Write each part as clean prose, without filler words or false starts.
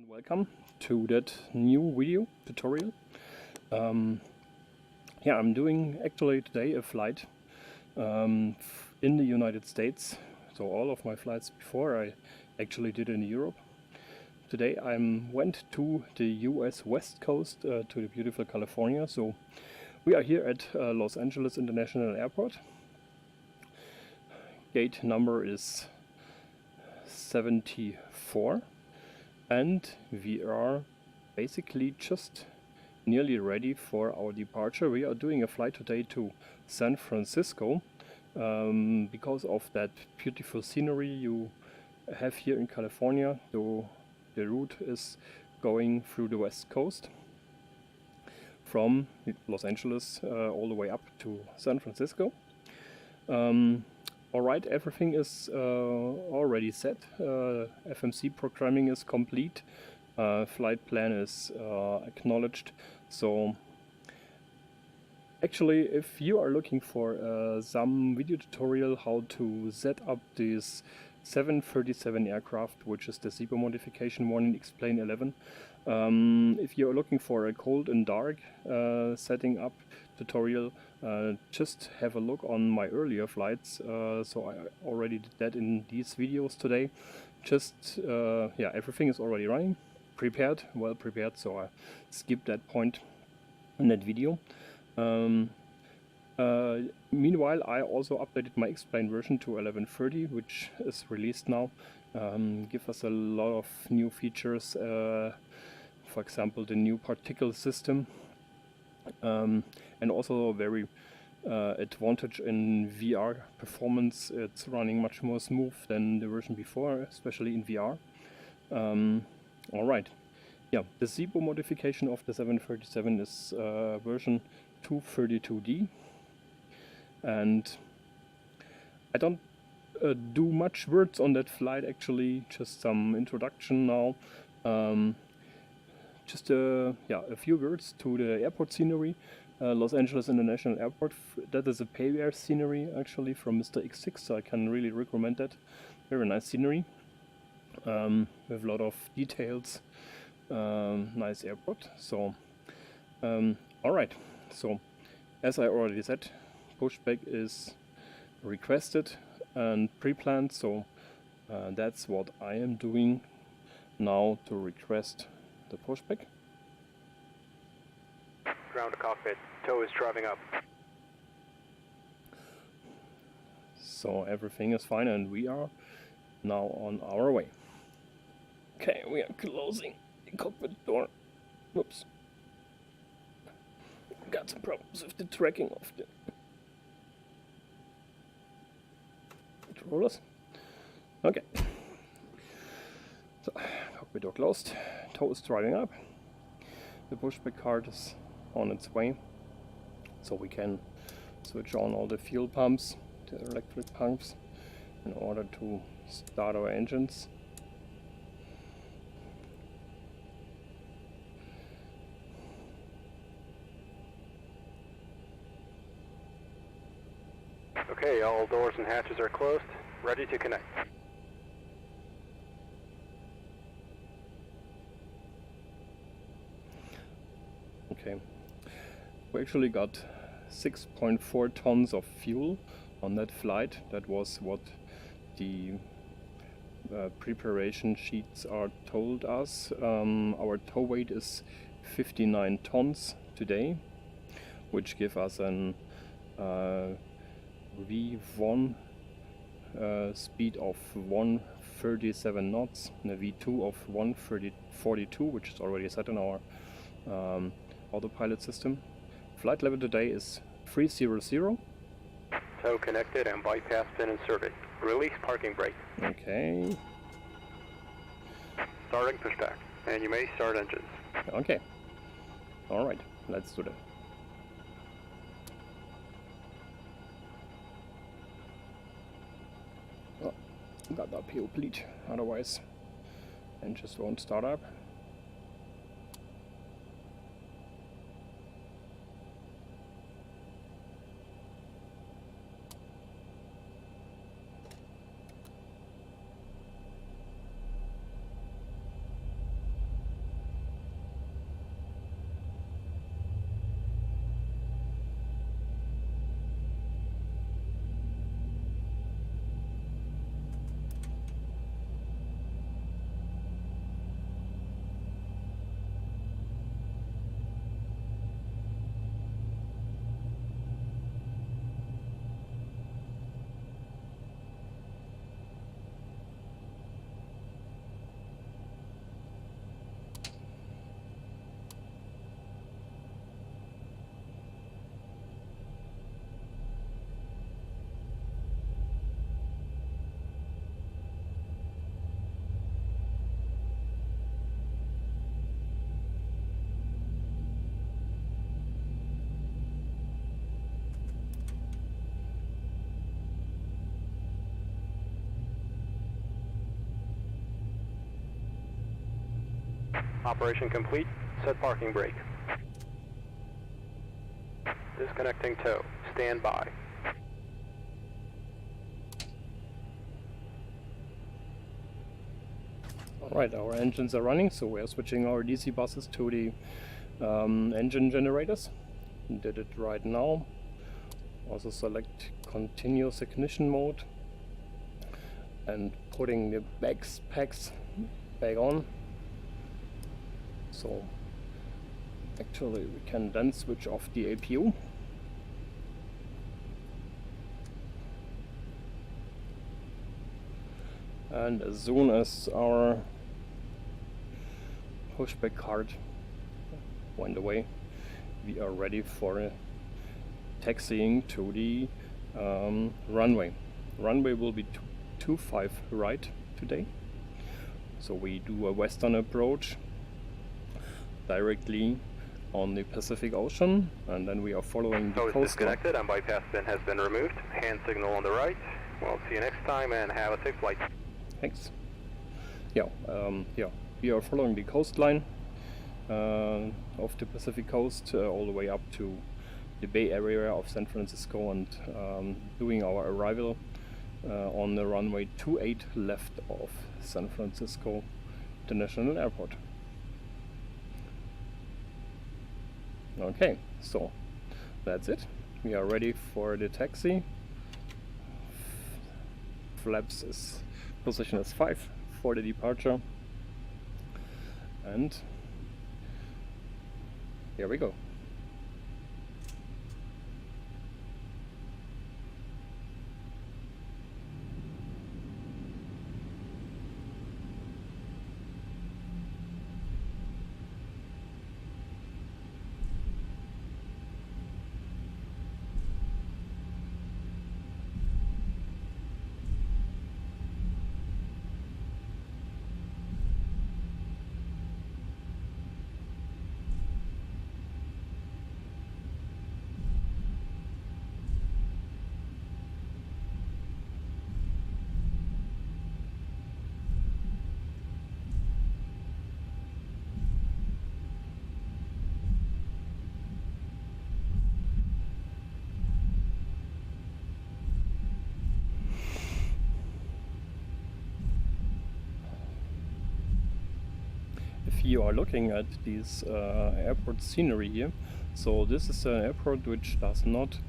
and welcome to that new video tutorial. Yeah, I'm doing actually today a flight in the United States. So all of my flights before I actually did in Europe. Today I went to the US West Coast to the beautiful California. So we are here at Los Angeles International Airport. Gate number is 74 and we are basically just nearly ready for our departure. We are doing a flight today to San Francisco because of that beautiful scenery you have here in California. So the route is going through the west coast from Los Angeles all the way up to San Francisco. Alright, everything is already set. FMC programming is complete. Flight plan is acknowledged. So actually, if you are looking for some video tutorial how to set up this 737 aircraft, which is the Zibo modification one in Explain 11, if you're looking for a cold and dark setting up tutorial, just have a look on my earlier flights. So I already did that in these videos today. Just yeah, everything is already running, prepared, well prepared, so I skipped that point in that video. Meanwhile, I also updated my Explain version to 11.30, which is released now. Give us a lot of new features, for example the new particle system, and also a very advantage in VR performance. It's running much more smooth than the version before, especially in VR. Alright, yeah, the Zibo modification of the 737 is version 232D, and I don't do much words on that flight actually, just some introduction now. Just yeah, a few words to the airport scenery. Los Angeles International Airport, that is a pay-air scenery actually from Mr. X6, so I can really recommend that. Very nice scenery, with a lot of details. Nice airport. So alright, so as I already said, pushback is requested and pre-planned, so that's what I am doing now to request the pushback. Ground to cockpit, tow is driving up. So everything is fine and we are now on our way. Okay, we are closing the cockpit door. Whoops. Got some problems with the tracking of the controllers. Okay. So, cockpit door closed. Tow is driving up. The pushback cart is on its way, so we can switch on all the fuel pumps, the electric pumps, in order to start our engines. Okay, all doors and hatches are closed, ready to connect. Okay, we actually got 6.4 tons of fuel on that flight. That was what the preparation sheets are told us. Our tow weight is 59 tons today, which give us an V1 speed of 137 knots and a V2 of 142, which is already set in our autopilot system. Flight level today is 300. Tow connected and bypass pin inserted. Release parking brake. Okay. Starting pushback, and you may start engines. Okay. Alright, let's do that. Oh, got the PO bleed, otherwise engines won't start up. Operation complete. Set parking brake. Disconnecting tow. Stand by. Alright, our engines are running, so we are switching our DC buses to the engine generators. Did it right now. Also select continuous ignition mode and putting the packs back on. So actually we can then switch off the APU. And as soon as our pushback card went away, we are ready for taxiing to the runway. Runway will be 25 right today. So we do a western approach directly on the Pacific Ocean, and then we are following the coast. Disconnected and bypass bin has been removed. Hand signal on the right. Well, see you next time and have a safe flight. Thanks. Yeah, we are following the coastline of the Pacific coast all the way up to the Bay Area of San Francisco, and doing our arrival on the runway 28 left of San Francisco International Airport. Okay, so that's it. We are ready for the taxi. Flaps is position is 5 for the departure, and here we go. You are looking at this airport scenery here. So this is an airport which does not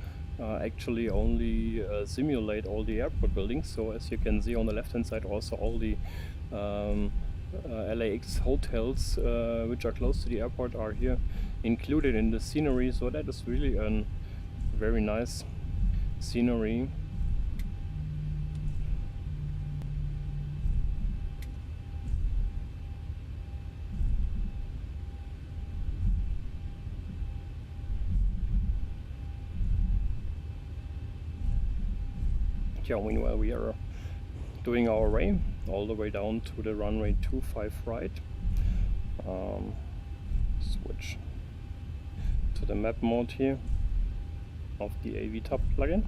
actually only simulate all the airport buildings. So as you can see on the left hand side, also all the LAX hotels which are close to the airport are here included in the scenery. So that is really a very nice scenery. Yeah, meanwhile we are doing our way all the way down to the runway 25 right. Switch to the map mode here of the AV Tab plugin.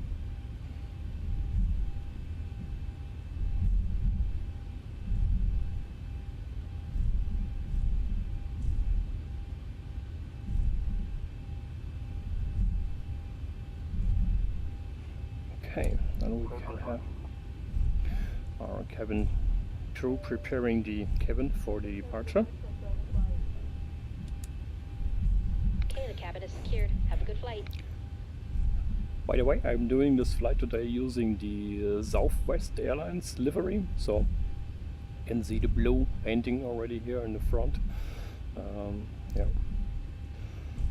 Okay, then we can have our cabin crew preparing the cabin for the departure. Okay, the cabin is secured. Have a good flight. By the way, I'm doing this flight today using the Southwest Airlines Livery, so you can see the blue painting already here in the front. Yeah.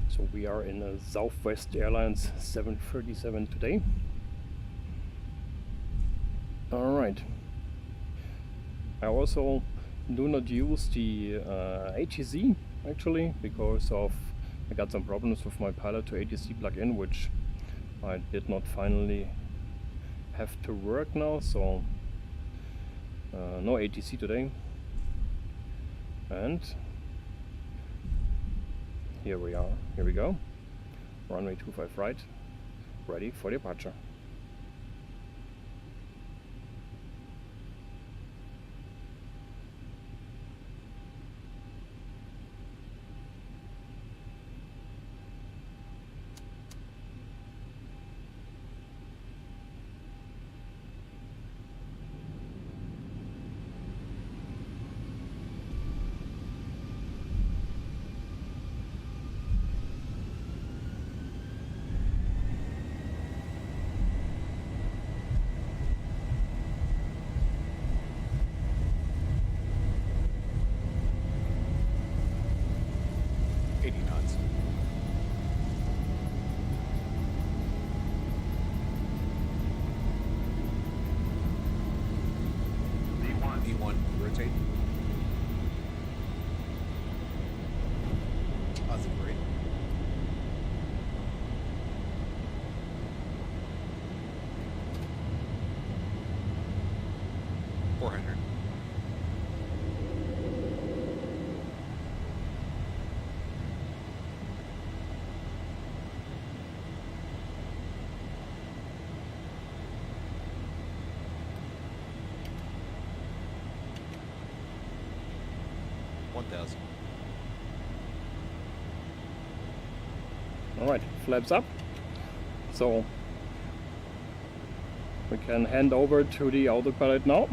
So we are in a Southwest Airlines 737 today. Alright. I also do not use the ATC actually, because I got some problems with my Pilot to ATC plugin, which I did not finally have to work now, so no ATC today. And here we are, here we go. Runway 25 right, ready for departure. 80 knots. V1, rotate. Positive rate. $400. $1,000. Alright, flaps up. So we can hand over to the autopilot now.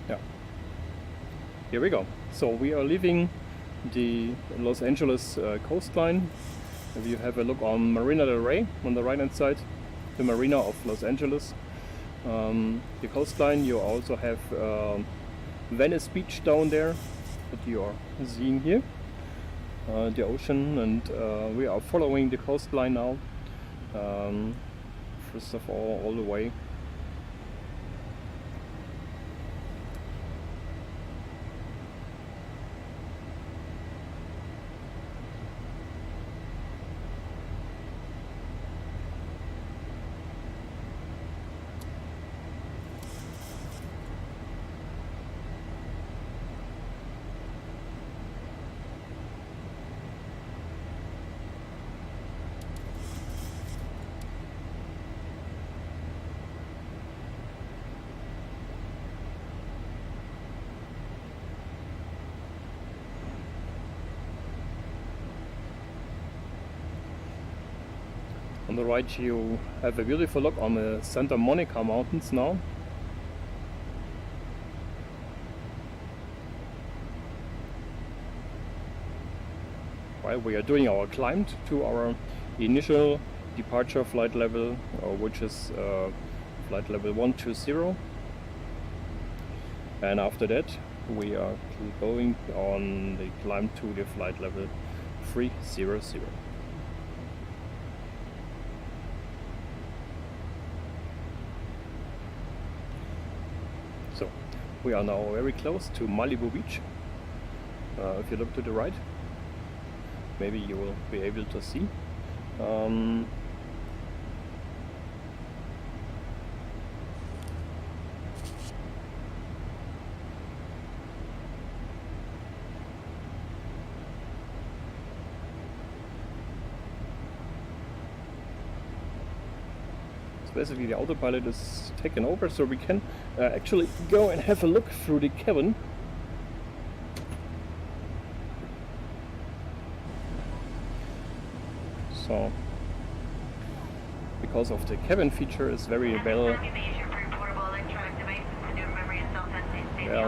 Yeah. Here we go. So we are leaving the Los Angeles coastline. If you have a look on Marina del Rey on the right hand side, the marina of Los Angeles. The coastline, you also have Venice Beach down there that you are seeing here, the ocean, and we are following the coastline now, first of all the way. On the right you have a beautiful look on the Santa Monica Mountains now. While we are doing our climb to our initial departure flight level, which is flight level 120. And after that we are going on the climb to the flight level 300. So we are now very close to Malibu Beach. If you look to the right, maybe you will be able to see. Basically the autopilot is taken over, so we can actually go and have a look through the cabin. So because of the cabin feature is very well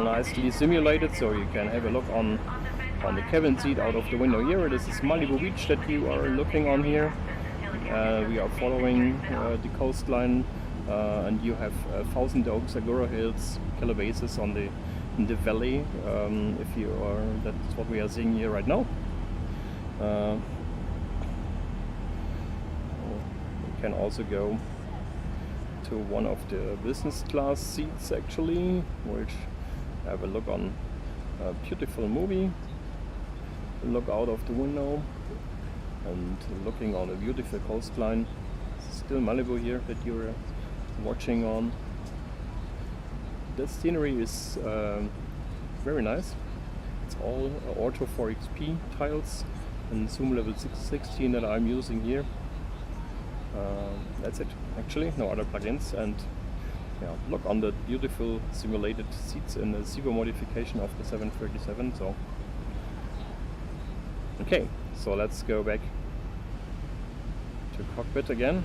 nicely simulated, so you can have a look on the cabin seat out of the window here. This is Malibu Beach that you are looking on here. We are following the coastline, and you have Thousand Oaks, Agora Hills, Calabasas in the valley. If you are, that's what we are seeing here right now. We can also go to one of the business class seats actually, which have a look on a beautiful movie. Look out of the window. And looking on a beautiful coastline. Still Malibu here that you're watching on. The scenery is very nice. It's all Ortho 4XP tiles and Zoom level 616 that I'm using here. That's it actually, no other plugins. And yeah, look on the beautiful simulated seats in the Zibo modification of the 737. So okay, so let's go back to cockpit again.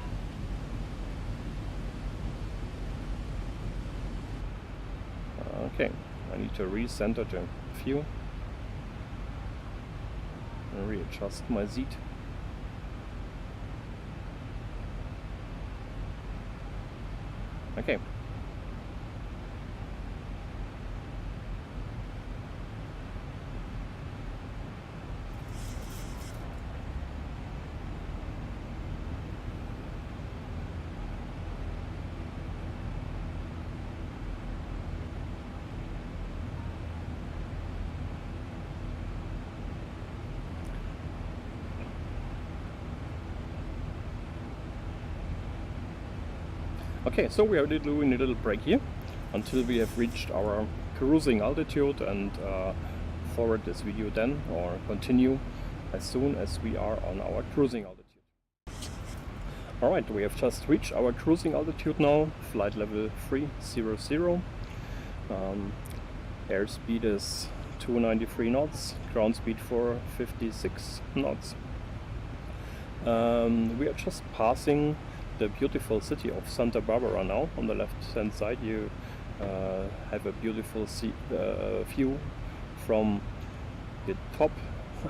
Okay, I need to recenter the view and readjust my seat. Okay. Okay, so we are doing a little break here until we have reached our cruising altitude, and forward this video then, or continue as soon as we are on our cruising altitude. Alright, we have just reached our cruising altitude now, flight level 300. Airspeed is 293 knots, ground speed 456 knots. We are just passing the beautiful city of Santa Barbara now. On the left hand side you have a beautiful view from the top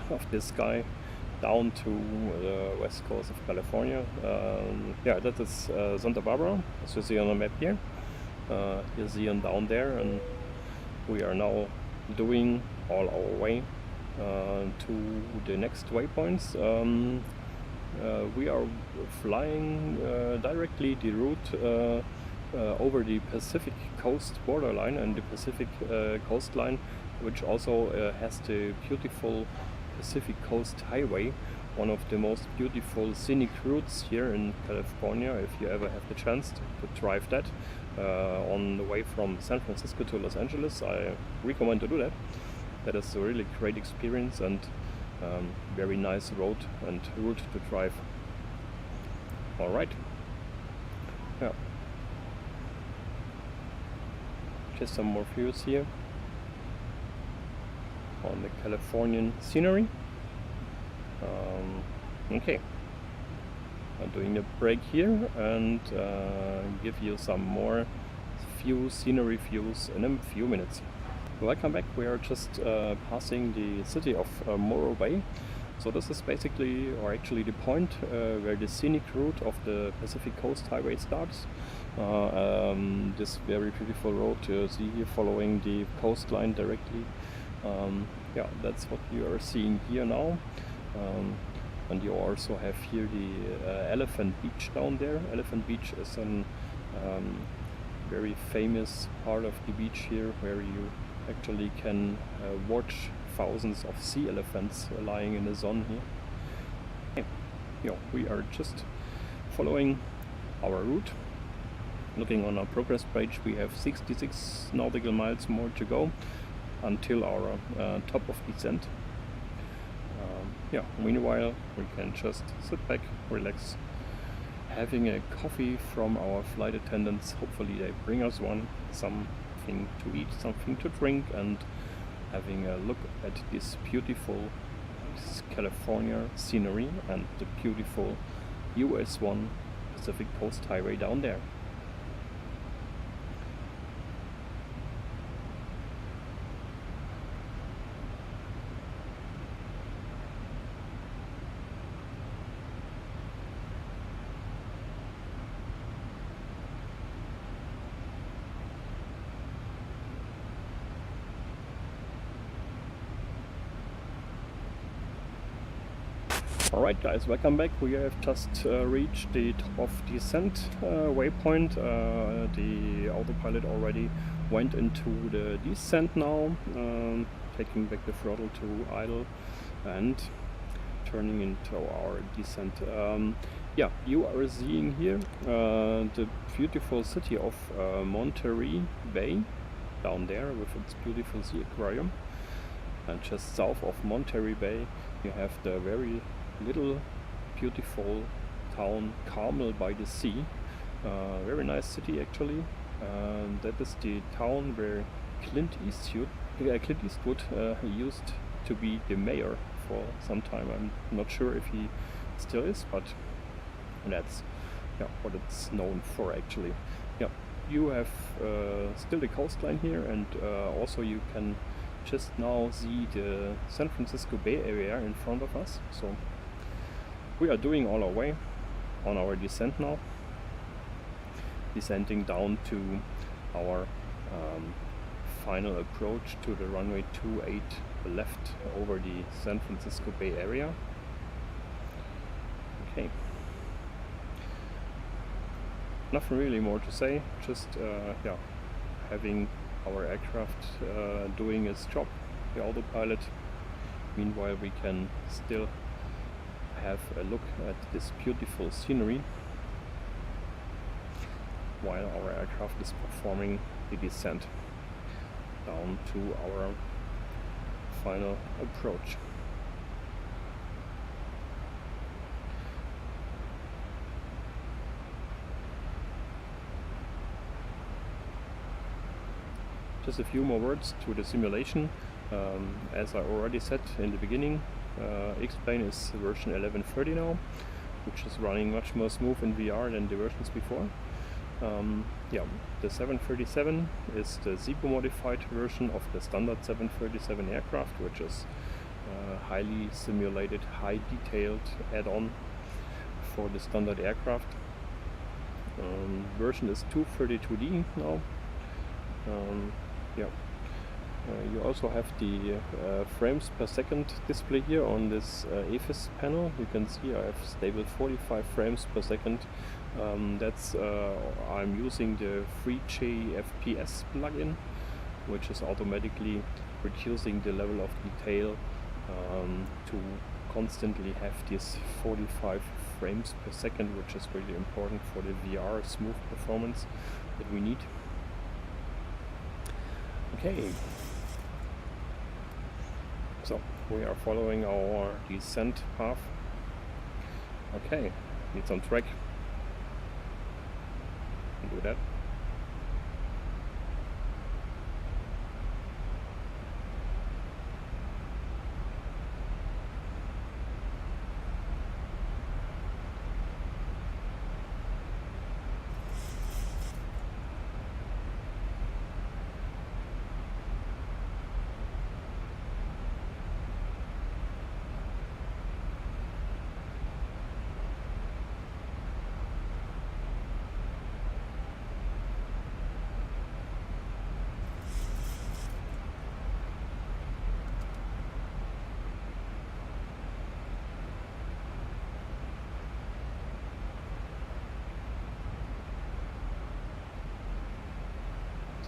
of the sky down to the west coast of California. Yeah, that is Santa Barbara, as you see on the map here. You see it down there, and we are now doing all our way to the next waypoints. We are flying directly the route over the Pacific coast borderline and the Pacific coastline, which also has the beautiful Pacific Coast Highway, one of the most beautiful scenic routes here in California. If you ever have the chance to drive that on the way from San Francisco to Los Angeles, I recommend to do that. That is a really great experience and very nice road and route to drive. Alright. Yeah. Just some more views here on the Californian scenery. Okay, I'm doing a break here and give you some more scenery views in a few minutes. Welcome back. We are just passing the city of Morro Bay. So this is basically, or actually, the point where the scenic route of the Pacific Coast Highway starts. This very beautiful road you see here following the coastline directly. Yeah, that's what you are seeing here now. And you also have here the Elephant Beach down there. Elephant Beach is a very famous part of the beach here, where you actually can watch thousands of sea elephants lying in the sun here. Okay. Yeah, we are just following our route. Looking on our progress page, we have 66 nautical miles more to go until our top of descent. Yeah, meanwhile we can just sit back, relax, having a coffee from our flight attendants. Hopefully they bring us one, something to eat, something to drink, and having a look at this beautiful California scenery and the beautiful US 1 Pacific Coast Highway down there. Alright guys, welcome back. We have just reached the top of descent waypoint. The autopilot already went into the descent now, taking back the throttle to idle and turning into our descent. Yeah, you are seeing here the beautiful city of Monterey Bay down there with its beautiful sea aquarium. And just south of Monterey Bay you have the very little beautiful town Carmel by the Sea. Very nice city actually. That is the town where Clint Eastwood used to be the mayor for some time. I'm not sure if he still is, but that's what it's known for actually. Yeah, you have still the coastline here, and also you can just now see the San Francisco Bay Area in front of us. So we are doing all our way on our descent now, descending down to our final approach to the runway 28 left over the San Francisco Bay Area. Okay, nothing really more to say, just yeah, having our aircraft doing its job, the autopilot. Meanwhile we can still have a look at this beautiful scenery. while our aircraft is performing the descent down to our final approach. Just a few more words to the simulation. As I already said in the beginning, X-Plane is version 11.30 now, which is running much more smooth in VR than the versions before. Yeah, the 737 is the Zibo modified version of the standard 737 aircraft, which is highly simulated, high detailed add-on for the standard aircraft. Version is 232D now. Yeah. You also have the frames per second display here on this EFIS panel. You can see I have stable 45 frames per second. That's I'm using the fligt plugin, which is automatically reducing the level of detail to constantly have this 45 frames per second, which is really important for the VR smooth performance that we need. Okay, so we are following our descent path. Okay, it's on track. Do that.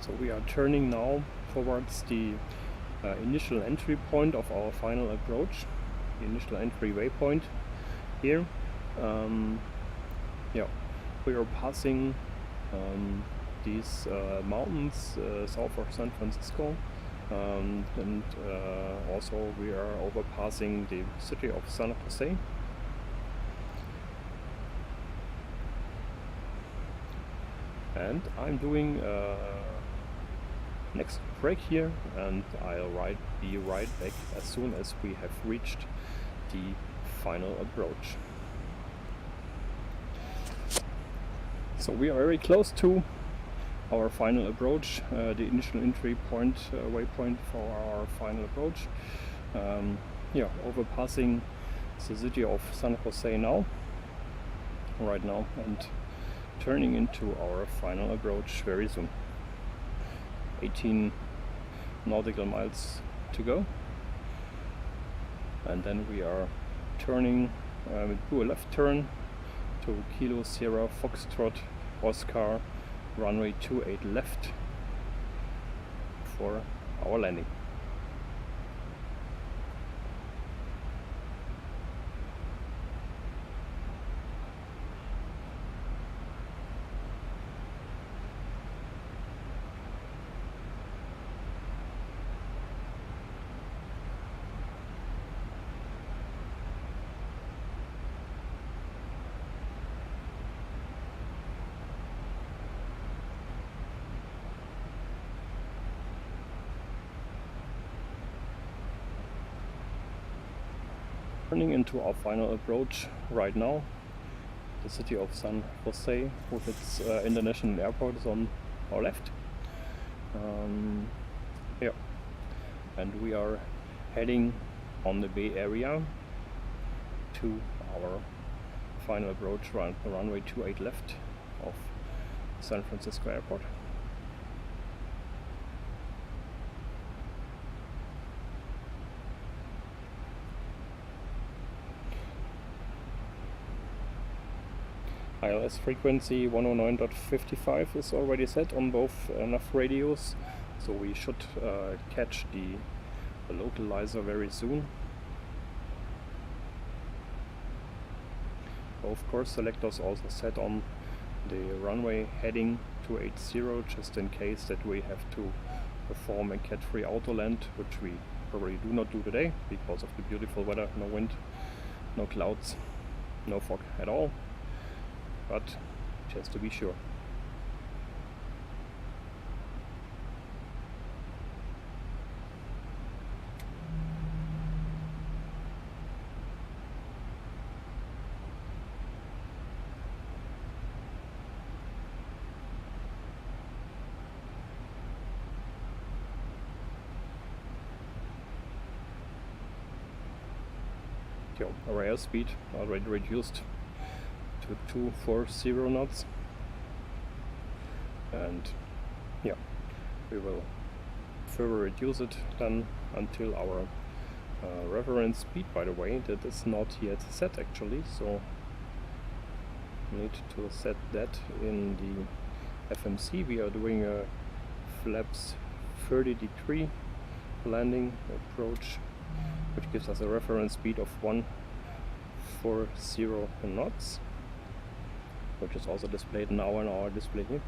So we are turning now towards the initial entry point of our final approach, the initial entry waypoint here. Yeah, we are passing these mountains south of San Francisco, and also we are overpassing the city of San Jose. And I'm doing next break here, and I'll be right back as soon as we have reached the final approach. So we are very close to our final approach, the initial entry point, waypoint for our final approach. Yeah, overpassing the city of San Jose right now, and turning into our final approach very soon. 18 nautical miles to go, and then we are turning, do a left turn to Kilo Sierra Foxtrot Oscar runway 28 left for our landing. Turning into our final approach right now. The city of San Jose with its international airport is on our left. Yeah, and we are heading on the Bay Area to our final approach around the runway 28 left of San Francisco Airport. ILS frequency 109.55 is already set on both enough radios, so we should catch the localizer very soon. Both course selectors also set on the runway heading 280, just in case that we have to perform a cat-free auto land, which we probably do not do today because of the beautiful weather, no wind, no clouds, no fog at all, but just to be sure. Our airspeed already reduced to 240 knots, and yeah, we will further reduce it then until our reference speed, by the way, that is not yet set actually, so we need to set that in the FMC. We are doing a flaps 30-degree landing approach, which gives us a reference speed of 140 knots, which is also displayed now on our display here.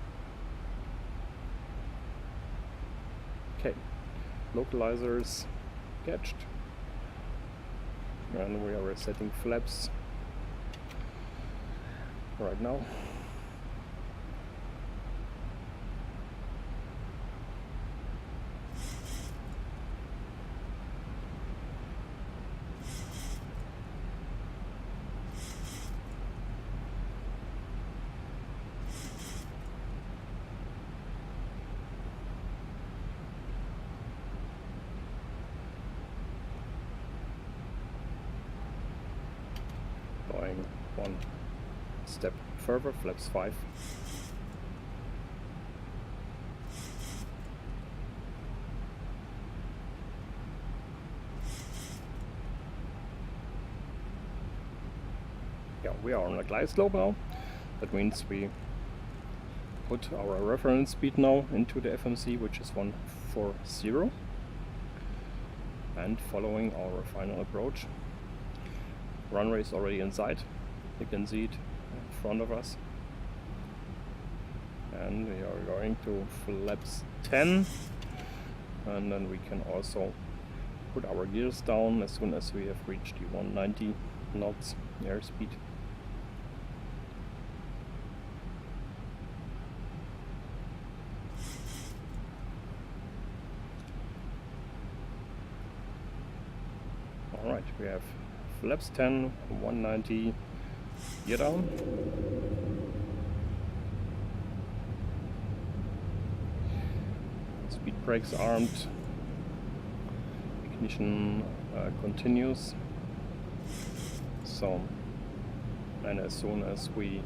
Okay, localizers catched, and we are resetting flaps right now. Going one step further, flaps 5. Yeah, we are on a glide slope now. That means we put our reference speed now into the FMC, which is 140, and following our final approach. Runway is already in sight, you can see it in front of us, and we are going to flaps 10, and then we can also put our gears down as soon as we have reached the 190 knots airspeed. Alright, we have flaps 10, 190, gear down. Speed brakes armed. Ignition continues. So, and as soon as we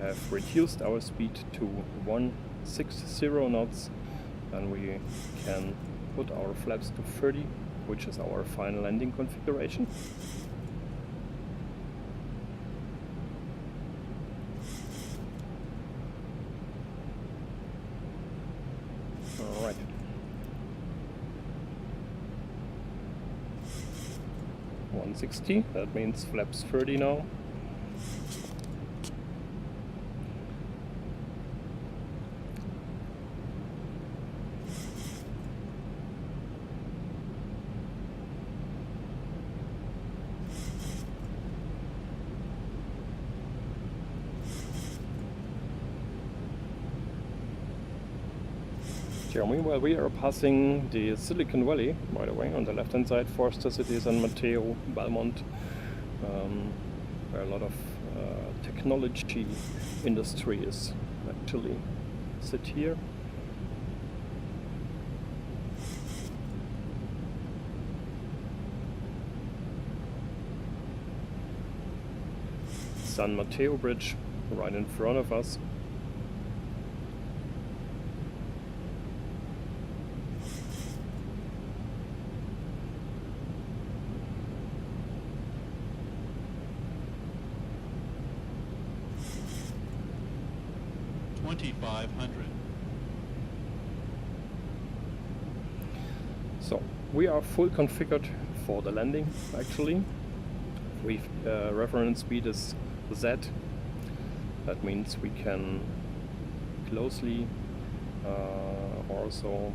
have reduced our speed to 160 knots, then we can put our flaps to 30, which is our final landing configuration. Alright. $160, that means flaps 30 now. Meanwhile, we are passing the Silicon Valley, by the way, on the left hand side, Forster City, San Mateo, Belmont, where a lot of technology industry is actually sit here. San Mateo Bridge right in front of us. So we are full configured for the landing actually. Reference speed is Z, That means we can closely also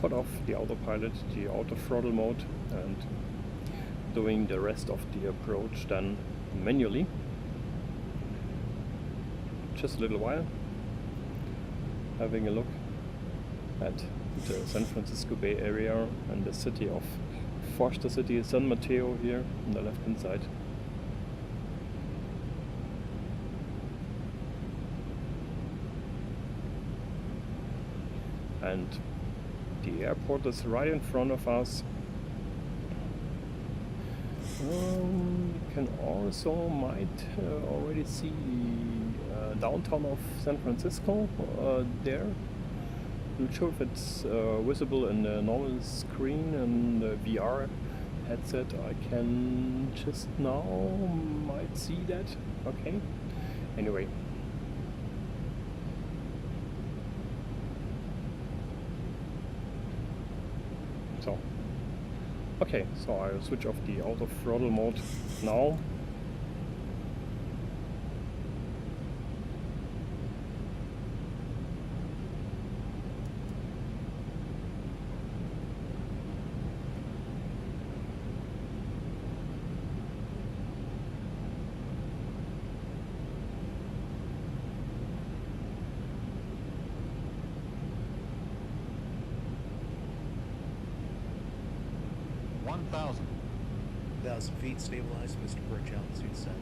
put off the autopilot, the auto throttle mode, and doing the rest of the approach then manually. Just a little while, having a look at the San Francisco Bay Area and the city of Foster City, San Mateo here on the left hand side. And the airport is right in front of us. You can also might already see the downtown of San Francisco there. Not sure if it's visible in the normal screen and the VR headset. I can just now might see that. Okay. Anyway. So. Okay, so I'll switch off the auto throttle mode now. Thousand feet, stabilized, Mr. Birch, altitude set.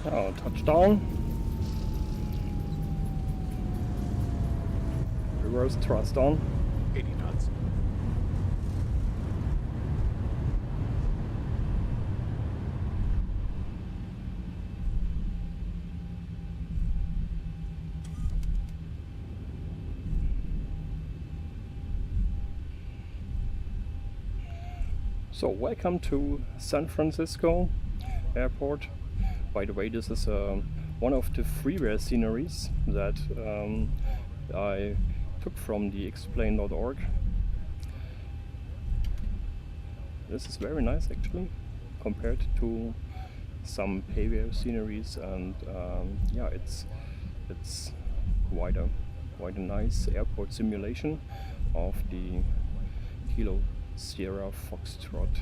Now touchdown. Reverse thrust on. 80 knots. So welcome to San Francisco Airport. By the way, this is one of the freeware sceneries that I took from the explain.org. This is very nice actually, compared to some payware sceneries, and yeah, it's quite a nice airport simulation of the Kilo Sierra Foxtrot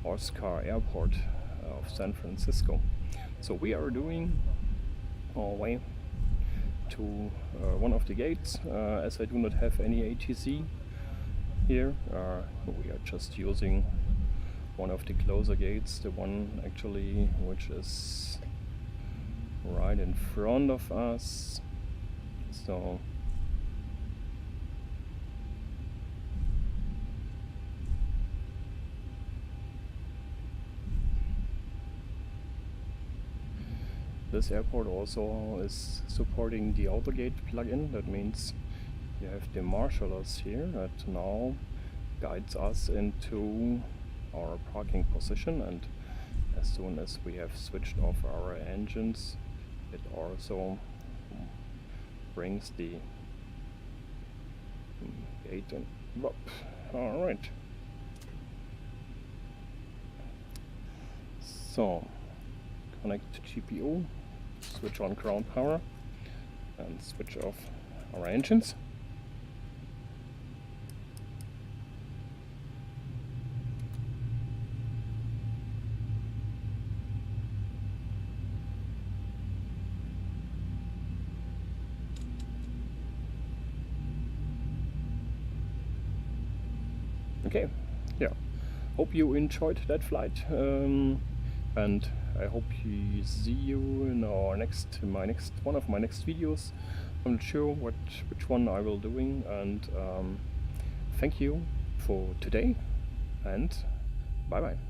Oscar Airport of San Francisco. So we are doing our way to one of the gates. As I do not have any ATC here, we are just using one of the closer gates, the one actually which is right in front of us. So this airport also is supporting the AutoGate plugin. That means you have the marshallers here that now guides us into our parking position, and as soon as we have switched off our engines, it also brings the gate Alright. So, connect to GPO, switch on ground power, and switch off our engines. Okay, yeah. Hope you enjoyed that flight, and I hope you see you in our one of my next videos. I'm not sure which one I will doing, and thank you for today, and bye bye.